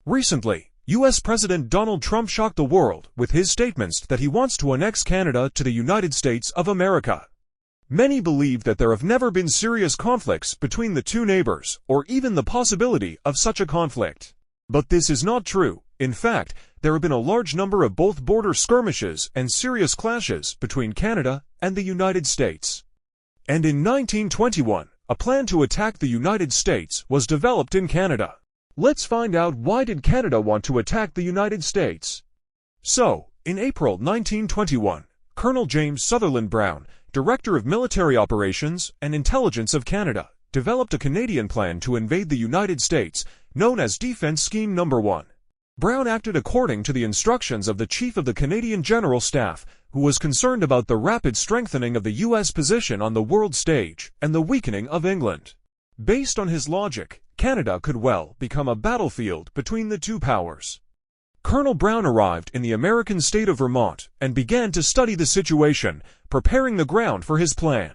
Recently, U.S. President Donald Trump shocked the world with his statements that he wants to annex Canada to the United States of America. Many believe that there have never been serious conflicts between the two neighbors, or even the possibility of such a conflict. But this is not true. In fact, there have been a large number of both border skirmishes and serious clashes between Canada and the United States. And in 1921, a plan to attack the United States was developed in Canada. Let's find out, why did Canada want to attack the United States? So, in April 1921, Colonel James Sutherland Brown, Director of Military Operations and Intelligence of Canada, developed a Canadian plan to invade the United States, known as Defense Scheme No. 1. Brown acted according to the instructions of the Chief of the Canadian General Staff, who was concerned about the rapid strengthening of the U.S. position on the world stage and the weakening of England. Based on his logic, Canada could well become a battlefield between the two powers. Colonel Brown arrived in the American state of Vermont and began to study the situation, preparing the ground for his plan.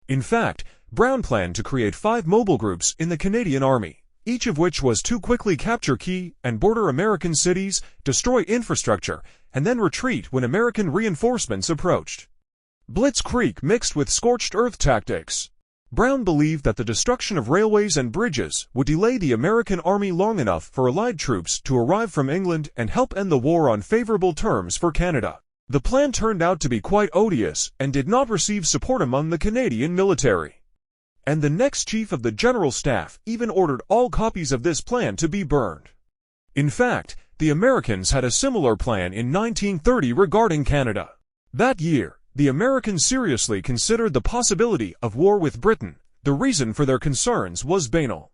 In fact, Brown planned to create 5 mobile groups in the Canadian Army, each of which was to quickly capture key and border American cities, destroy infrastructure, and then retreat when American reinforcements approached. Blitzkrieg mixed with scorched earth tactics. Brown believed that the destruction of railways and bridges would delay the American army long enough for Allied troops to arrive from England and help end the war on favorable terms for Canada. The plan turned out to be quite odious and did not receive support among the Canadian military. And the next Chief of the General Staff even ordered all copies of this plan to be burned. In fact, the Americans had a similar plan in 1930 regarding Canada. That year, the Americans seriously considered the possibility of war with Britain. The reason for their concerns was banal.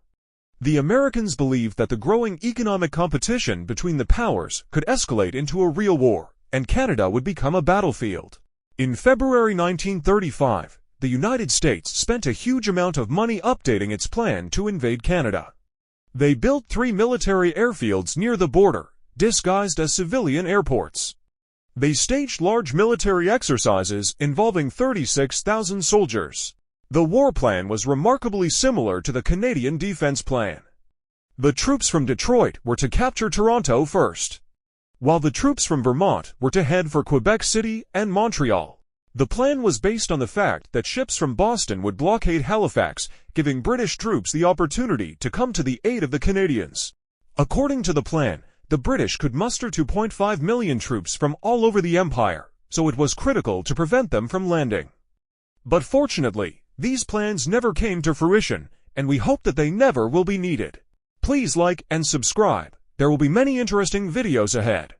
The Americans believed that the growing economic competition between the powers could escalate into a real war, and Canada would become a battlefield. In February 1935, the United States spent a huge amount of money updating its plan to invade Canada. They built 3 military airfields near the border, disguised as civilian airports. They staged large military exercises involving 36,000 soldiers. The war plan was remarkably similar to the Canadian defense plan. The troops from Detroit were to capture Toronto first, while the troops from Vermont were to head for Quebec City and Montreal. The plan was based on the fact that ships from Boston would blockade Halifax, giving British troops the opportunity to come to the aid of the Canadians. According to the plan, the British could muster 2.5 million troops from all over the empire, so it was critical to prevent them from landing. But fortunately, these plans never came to fruition, and we hope that they never will be needed. Please like and subscribe. There will be many interesting videos ahead.